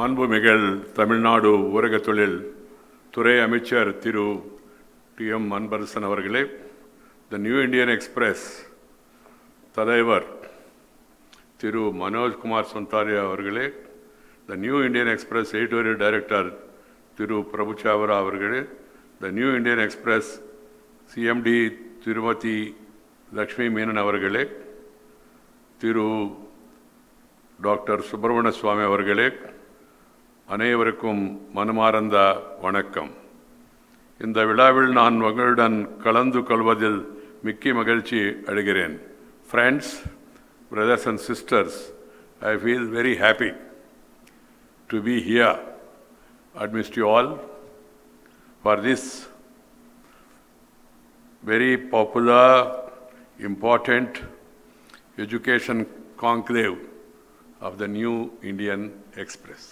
மாண்புமிகு தமிழ்நாடு ஊரகத் தொழில் துறை அமைச்சர் திரு டி.எம். அன்பரசன் அவர்களே, த நியூ இந்தியன் எக்ஸ்பிரஸ் தலைவர் திரு மனோஜ்குமார் சொந்தாரியா அவர்களே, the New Indian Express editorial director Thiru Prabhu Chawla அவர்களே, the New Indian Express CMD Thirumathi Lakshmi மீனன் அவர்களே, திரு டாக்டர் சுப்பிரமணிய சுவாமி அவர்களே, அனைவருக்கும் மனமார்ந்த வணக்கம். இந்த விழாவில் நான் உங்களுடன் கலந்து கொள்வதில் மிக்க மகிழ்ச்சி அடைகிறேன். Friends, brothers and sisters, I feel very happy to be here amidst you all for this very popular, important education conclave of the New Indian Express.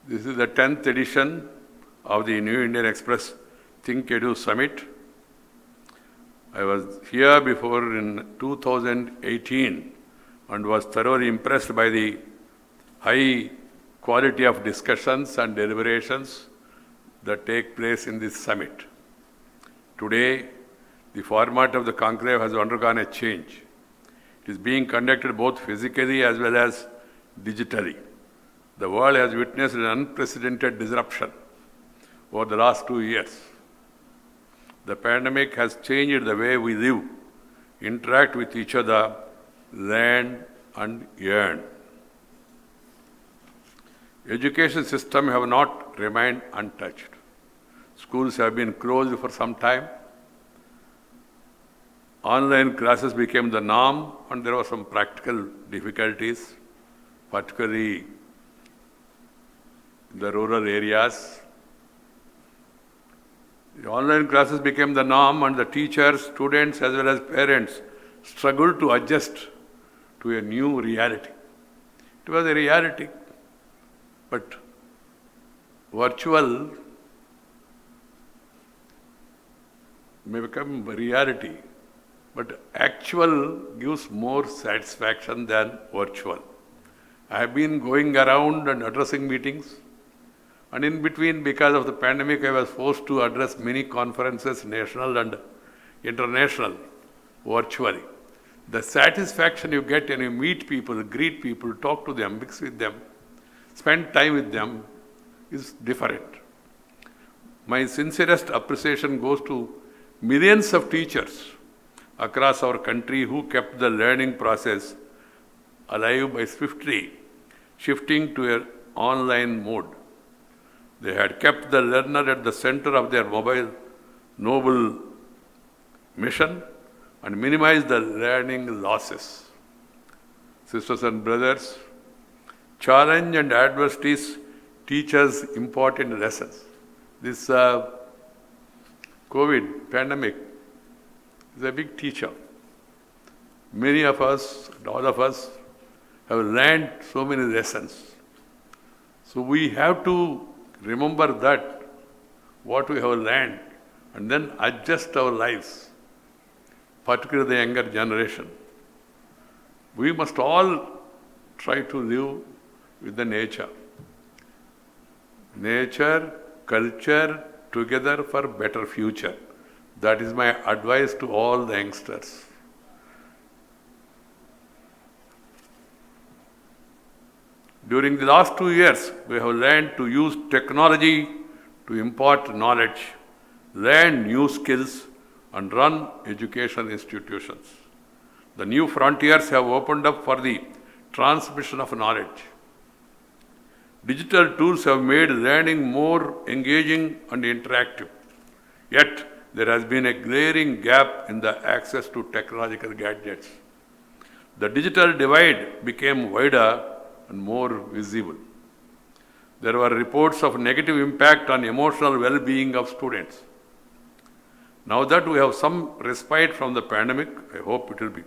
This is the 10th edition of the New Indian Express ThinkEdu Summit. I was here before in 2018 and was thoroughly impressed by the high quality of discussions and deliberations that take place in this summit. Today, the format of the conclave has undergone a change. It is being conducted both physically as well as digitally. The world has witnessed an unprecedented disruption over the last 2 years. The pandemic has changed the way we live, interact with each other, learn and earn. Education system have not remained untouched. Schools have been closed for some time. Online classes became the norm and there were some practical difficulties, particularly in the rural areas. The online classes became the norm and the teachers, students as well as parents struggled to adjust to a new reality. It was a reality, but virtual may become reality, but actual gives more satisfaction than virtual. I have been going around and addressing meetings, and in between, because of the pandemic, I was forced to address many conferences, national and international, virtually. The satisfaction you get when you meet people, greet people, talk to them, mix with them, spend time with them is different. My sincerest appreciation goes to millions of teachers across our country who kept the learning process alive by swiftly shifting to an online mode. They had kept the learner at the center of their noble mission and minimized the learning losses. Sisters and brothers, challenge and adversities teach us important lessons. This COVID pandemic is a big teacher. Many of us, all of us, have learned so many lessons. So we have to remember that, what we have learned, and then adjust our lives, particularly the younger generation. We must all try to live with the nature. Nature, culture, together for better future. That is my advice to all the youngsters. During the last 2 years, we have learned to use technology to impart knowledge, learn new skills, and run education institutions. The new frontiers have opened up for the transmission of knowledge. Digital tools have made learning more engaging and interactive. Yet, there has been a glaring gap in the access to technological gadgets. The digital divide became wider and more visible. There were reports of negative impact on emotional well-being of students. Now that we have some respite from the pandemic, I hope it will be,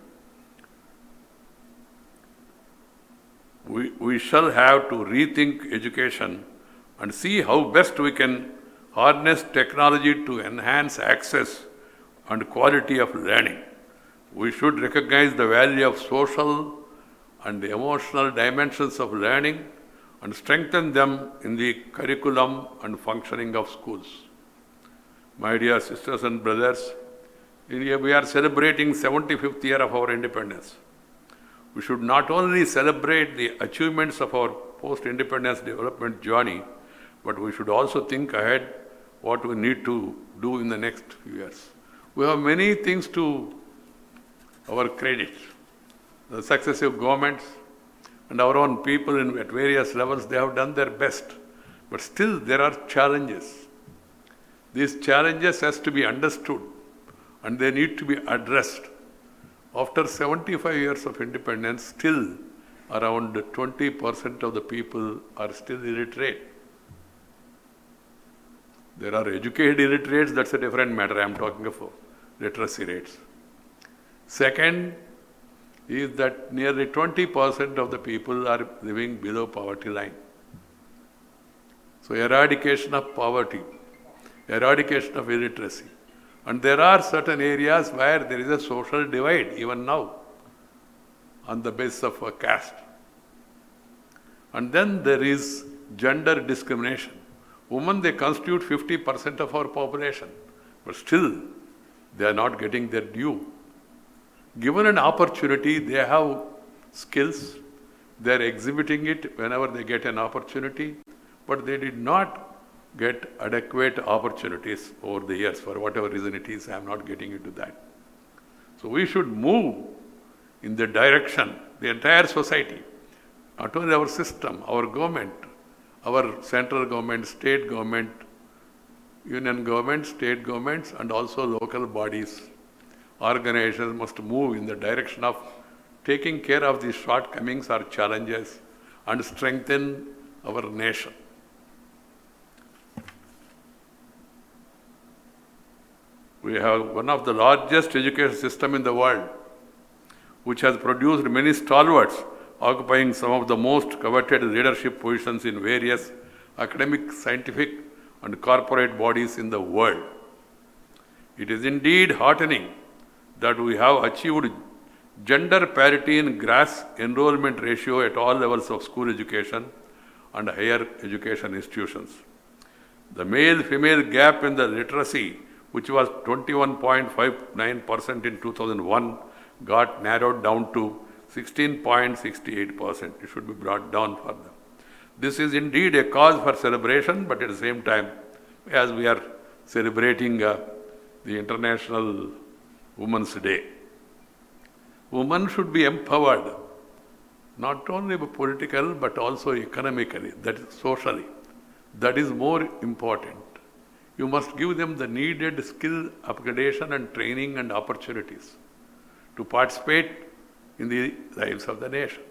we shall have to rethink education and see how best we can harness technology to enhance access and quality of learning. We should recognize the value of social, and the emotional dimensions of learning and strengthen them in the curriculum and functioning of schools. My dear sisters and brothers, we are celebrating 75th year of our independence. We should not only celebrate the achievements of our post-independence development journey, but we should also think ahead what we need to do in the next few years. We have many things to our credit. The successive governments and our own people at various levels, they have done their best. But still there are challenges. These challenges has to be understood and they need to be addressed. After 75 years of independence, still around 20% of the people are still illiterate. There are educated illiterates, that's a different matter. I am talking of literacy rates. Second is that nearly 20% of the people are living below poverty line. So eradication of poverty, eradication of illiteracy. And there are certain areas where there is a social divide even now on the basis of a caste. And then there is gender discrimination. Women, they constitute 50% of our population, but still they are not getting their due. Given an opportunity, they have skills, they are exhibiting it whenever they get an opportunity, but they did not get adequate opportunities over the years. For whatever reason it is, I am not getting into that. So we should move in the direction, the entire society, not only our system, our government, our central government, state government, union government, state governments, and also local bodies, organizations must move in the direction of taking care of these shortcomings or challenges and strengthen our nation. We have one of the largest education systems in the world, which has produced many stalwarts occupying some of the most coveted leadership positions in various academic, scientific, and corporate bodies in the world. It is indeed heartening that we have achieved gender parity in gross enrollment ratio at all levels of school education and higher education institutions. The male-female gap in the literacy, which was 21.59% in 2001, got narrowed down to 16.68%. It should be brought down further. This is indeed a cause for celebration, but at the same time, as we are celebrating the International Women's Day, women should be empowered, not only political, but also economically, that is socially. That is more important. You must give them the needed skill upgradation and training and opportunities to participate in the lives of the nation.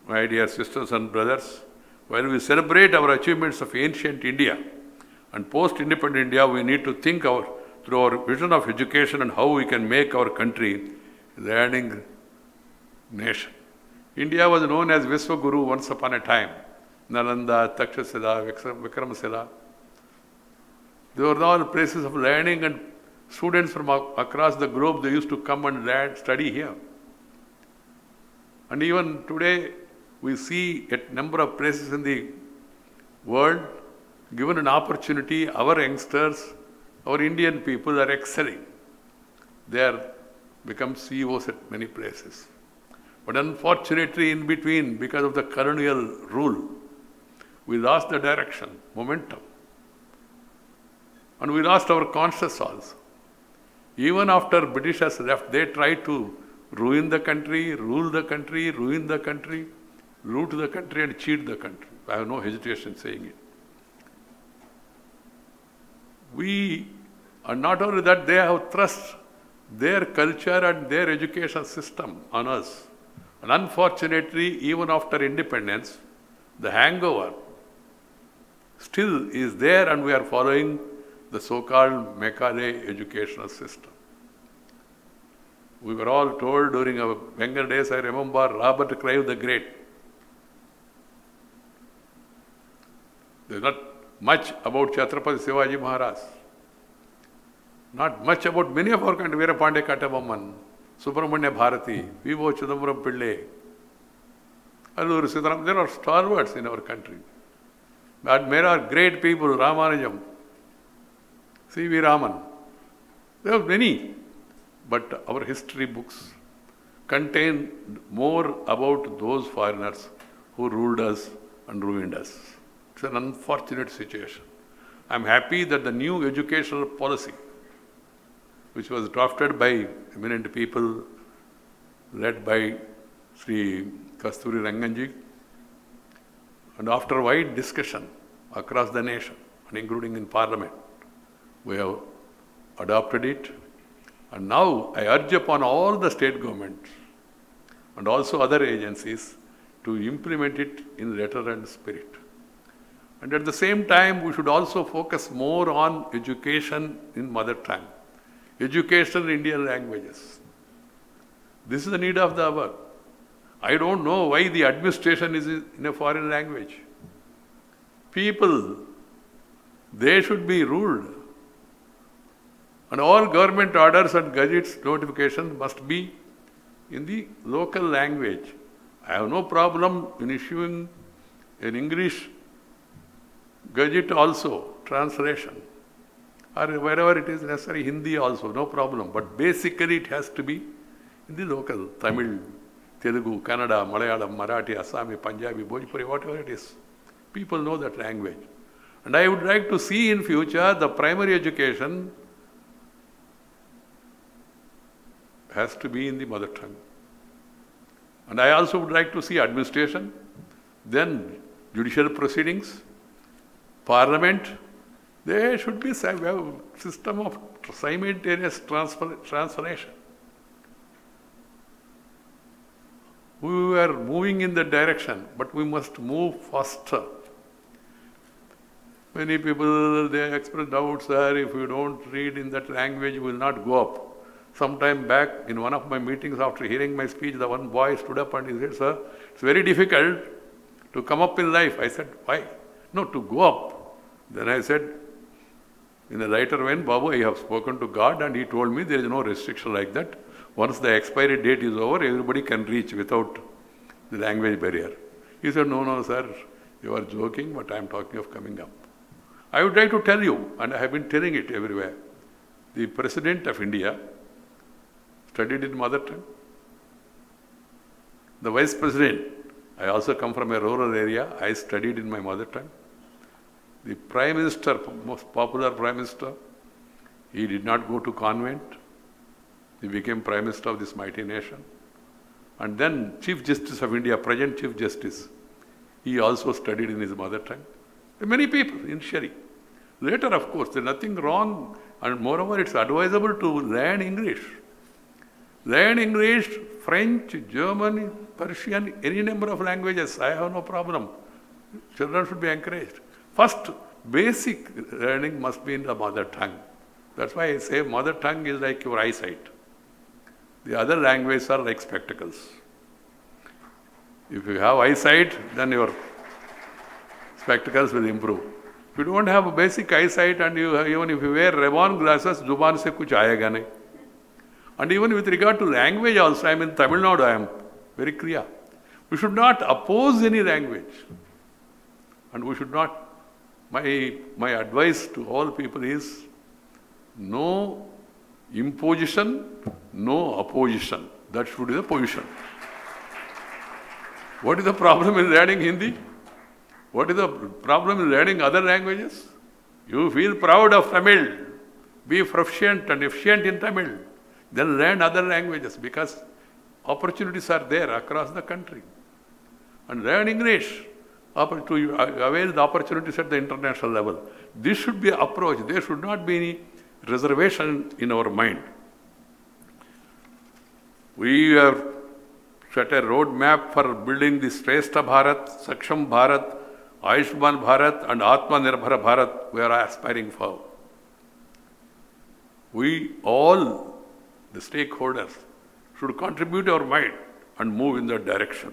My dear sisters and brothers, while we celebrate our achievements of ancient India and post-independent India, we need to think through our vision of education and how we can make our country a learning nation. India was known as Vishwaguru once upon a time. Nalanda, Takshashila, Vikramashila. They were all places of learning, and students from across the globe, they used to come and study here. And even today, we see a number of places in the world, given an opportunity, our youngsters, our Indian people are excelling. They are become CEOs at many places. But unfortunately, in between, because of the colonial rule, we lost the direction, momentum. And we lost our conscience also. Even after Britishers left, they tried to ruin the country, rule the country, ruin the country, loot the country and cheat the country. I have no hesitation saying it. And not only that, they have thrust their culture and their education system on us. And unfortunately, even after independence, the hangover still is there, and we are following the so-called Macaulay educational system. We were all told during our younger days, I remember Robert Clive the Great. There is not much about Chhatrapati Shivaji Maharaj. Not much about many of our country, Veera Pandya Kattabomman, Subramanya Bharati, V.O. Chidambaram Pillai, Alluri Sitaram. There are stalwarts in our country. But there are great people, Ramanujam, C.V. Raman. There are many. But our history books contain more about those foreigners who ruled us and ruined us. It's an unfortunate situation. I'm happy that the new educational policy, which was drafted by eminent people led by Sri Kasturi Ranganji, and after wide discussion across the nation, and including in Parliament, we have adopted it. And now I urge upon all the state governments and also other agencies to implement it in letter and spirit. And at the same time, we should also focus more on education in mother tongue, education in Indian languages. This is the need of the hour. I don't know why the administration is in a foreign language. People, they should be ruled. And all government orders and gazettes notifications must be in the local language. I have no problem in issuing an English gazette also, translation, or wherever it is necessary, Hindi also, no problem. But basically it has to be in the local, Tamil, Telugu, Kannada, Malayalam, Marathi, Assami, Punjabi, Bhojpuri, whatever it is. People know that language. And I would like to see in future the primary education has to be in the mother tongue. And I also would like to see administration, then judicial proceedings, parliament. There should be a system of simultaneous translation. We are moving in that direction, but we must move faster. Many people, they express doubts, sir, if you don't read in that language, you will not go up. Sometime back, in one of my meetings, after hearing my speech, the one boy stood up and he said, sir, it's very difficult to come up in life. I said, why? No, to go up. Then I said, in a lighter vein, Babu, I have spoken to God and he told me there is no restriction like that. Once the expiry date is over, everybody can reach without the language barrier. He said, no, sir, you are joking, but I am talking of coming up. I would like to tell you, and I have been telling it everywhere, the President of India studied in mother tongue. The Vice President, I also come from a rural area, I studied in my mother tongue. The Prime Minister, most popular Prime Minister, he did not go to convent. He became Prime Minister of this mighty nation. And then Chief Justice of India, present Chief Justice, he also studied in his mother tongue. Many people initially. Later, of course, there is nothing wrong, and moreover, it's advisable to learn English. Learn English, French, German, Persian, any number of languages. I have no problem. Children should be encouraged. First, basic learning must be in the mother tongue. That's why I say mother tongue is like your eyesight. The other languages are like spectacles. If you have eyesight, then your spectacles will improve. If you don't have a basic eyesight and even if you wear Ray-Ban glasses, zuban se kuch aayega nahi. And even with regard to language also, I am in Tamil Nadu, I am very clear. We should not oppose any language. And we should not, my advice to all people is, no imposition, no opposition. That should be the position. What is the problem in learning Hindi? What is the problem in learning other languages? You feel proud of Tamil, be proficient and efficient in Tamil. Then learn other languages because opportunities are there across the country. And learn English to avail the opportunities at the international level. This should be an approach. There should not be any reservation in our mind. We have set a roadmap for building the Shrestha Bharat, Saksham Bharat, Ayushman Bharat and Atmanirbhar Bharat we are aspiring for. We all, the stakeholders, should contribute our might and move in that direction.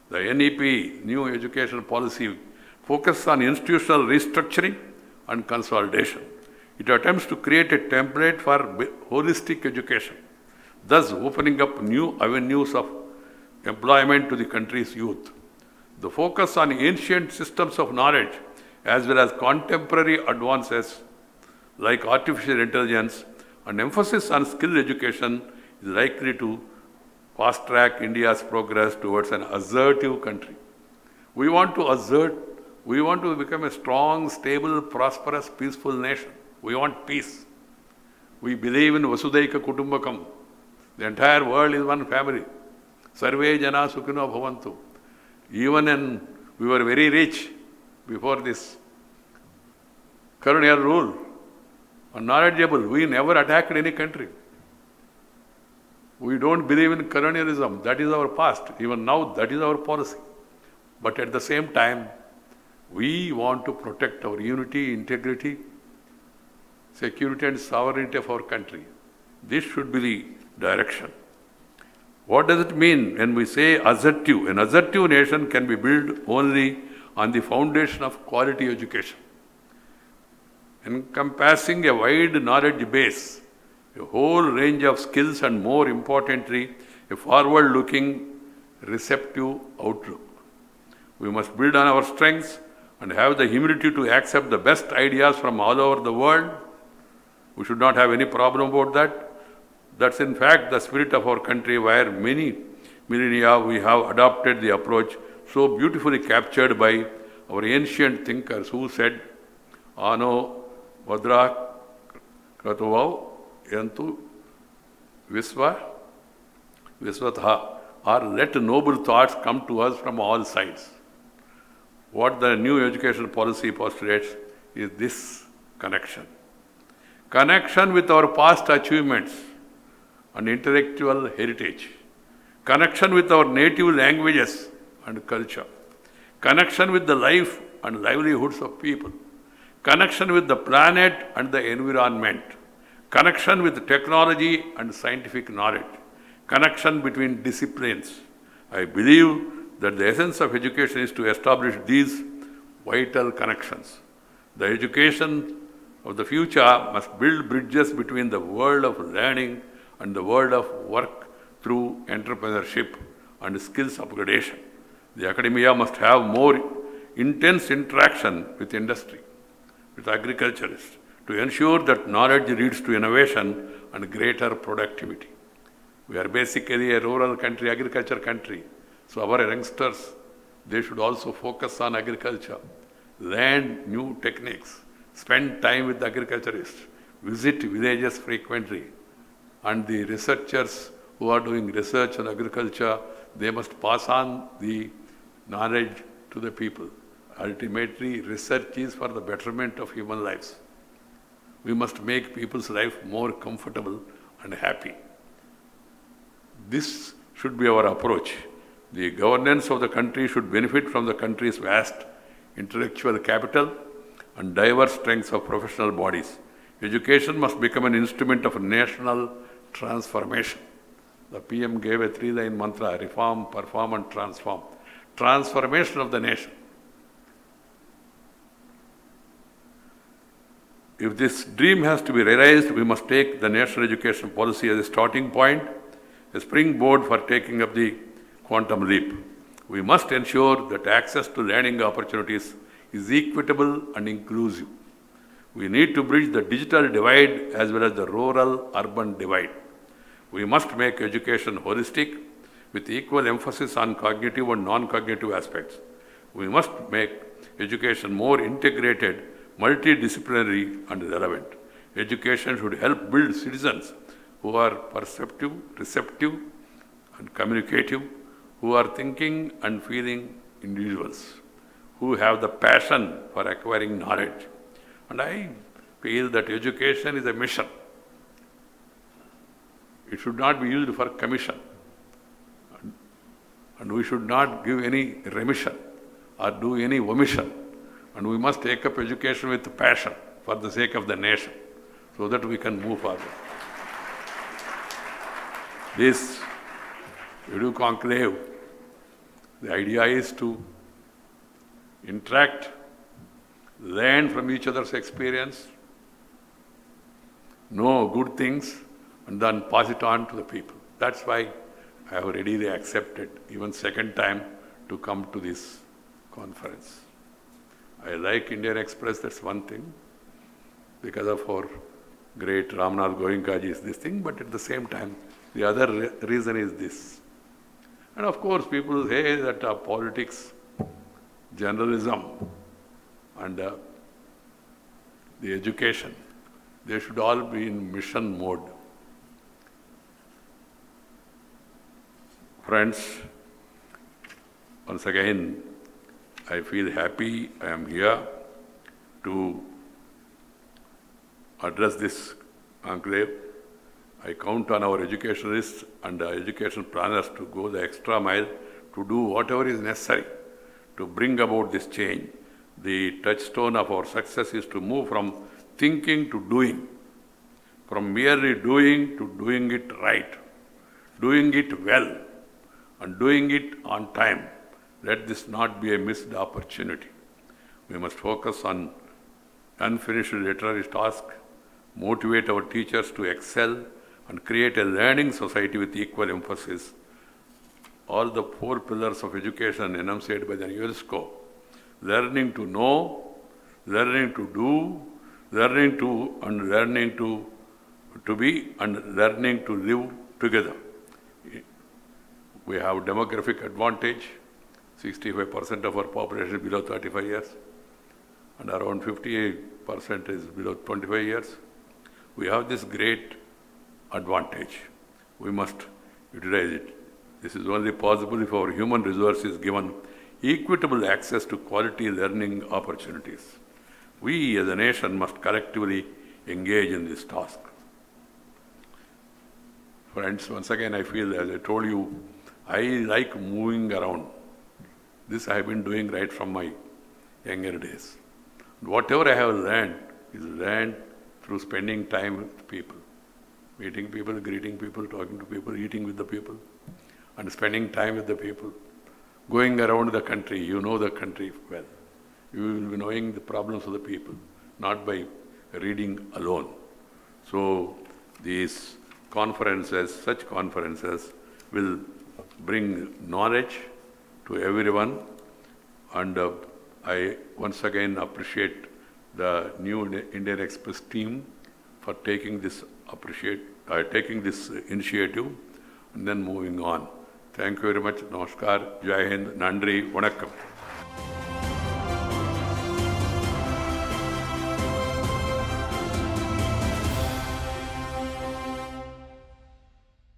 The NEP, New Education Policy, focuses on institutional restructuring and consolidation. It attempts to create a template for holistic education. thus opening up new avenues of employment to the country's youth. The focus on ancient systems of knowledge as well as contemporary advances like artificial intelligence and emphasis on skill education is likely to fast-track India's progress towards an assertive country. We want to become a strong, stable, prosperous, peaceful nation. We want peace. We believe in Vasudaika Kutumbakam. The entire world is one family. Sarve Jana Sukhino Bhavantu. Even when we were very rich before this colonial rule, and knowledgeable, we never attacked any country. We don't believe in colonialism. That is our past. Even now, that is our policy. But at the same time, we want to protect our unity, integrity, security and sovereignty of our country. This should be the direction. What does it mean when we say assertive? An assertive nation can be built only on the foundation of quality education, encompassing a wide knowledge base, a whole range of skills, and more importantly, a forward-looking, receptive outlook. We must build on our strengths and have the humility to accept the best ideas from all over the world. We should not have any problem about that. That's in fact the spirit of our country, where many millennia we have adopted the approach so beautifully captured by our ancient thinkers who said, Ano Vadra Kratuvav Yantu Visvatha, or let noble thoughts come to us from all sides. What the new education policy postulates is this connection. Connection with our past achievements and intellectual heritage. Connection with our native languages and culture. Connection with the life and livelihoods of people. Connection with the planet and the environment. Connection with technology and scientific knowledge. Connection between disciplines. I believe that the essence of education is to establish these vital connections. The education of the future must build bridges between the world of learning and the world of work through entrepreneurship and skills upgradation. The academia must have more intense interaction with industry, with agriculturists, to ensure that knowledge leads to innovation and greater productivity. We are basically a rural country, agriculture country. So our youngsters, they should also focus on agriculture, learn new techniques, spend time with the agriculturists, visit villages frequently. And the researchers who are doing research on agriculture, they must pass on the knowledge to the people. Ultimately, research is for the betterment of human lives. We must make people's life more comfortable and happy. This should be our approach. The governance of the country should benefit from the country's vast intellectual capital and diverse strengths of professional bodies. Education must become an instrument of national transformation. The PM gave a 3-line mantra: reform, perform and transform. Transformation of the nation. If this dream has to be realized, we must take the national education policy as a starting point, a springboard for taking up the quantum leap. We must ensure that access to learning opportunities is equitable and inclusive. We need to bridge the digital divide as well as the rural-urban divide. We must make education holistic with equal emphasis on cognitive and non-cognitive aspects. We must make education more integrated, multidisciplinary and relevant. Education should help build citizens who are perceptive, receptive and communicative, who are thinking and feeling individuals, who have the passion for acquiring knowledge. And I feel that education is a mission. It should not be used for commission. And we should not give any remission or do any omission. And we must take up education with passion for the sake of the nation, so that we can move forward. This ThinkEdu Conclave, the idea is to interact, learn from each other's experience, know good things, and then pass it on to the people. That's why I have readily accepted, even second time, to come to this conference. I like Indian Express, that's one thing, because of our great Ramnath Goenkaji is this thing, but at the same time, the other reason is this. And of course, people say that politics, journalism, and the education, they should all be in mission mode. Friends, once again, I feel happy I am here to address this conclave. I count on our educationalists and education planners to go the extra mile to do whatever is necessary to bring about this change. The touchstone of our success is to move from thinking to doing, from merely doing to doing it right, doing it well, and doing it on time. Let this not be a missed opportunity. We must focus on unfinished literary tasks, motivate our teachers to excel, and create a learning society with equal emphasis. All the 4 pillars of education enunciated by the UNESCO: learning to know, learning to do, learning to and learning to be, and learning to live together. We have demographic advantage. 65% of our population is below 35 years, and around 58% is below 25 years. We have this great advantage. We must utilize it. This is only possible if our human resource is given equitable access to quality learning opportunities. We as a nation must collectively engage in this task. Friends, once again I feel, as I told you, I like moving around. This I have been doing right from my younger days. Whatever I have learned is learned through spending time with people. Meeting people, greeting people, talking to people, eating with the people, and spending time with the people. Going around the country, you know the country well. You will be knowing the problems of the people, not by reading alone. So these conferences, such conferences, will bring knowledge to everyone, and I once again appreciate the new Indian Express team for taking this initiative and then moving on. Thank you very much. Namaskar. Jai Hind. Nandri. Vanakkam.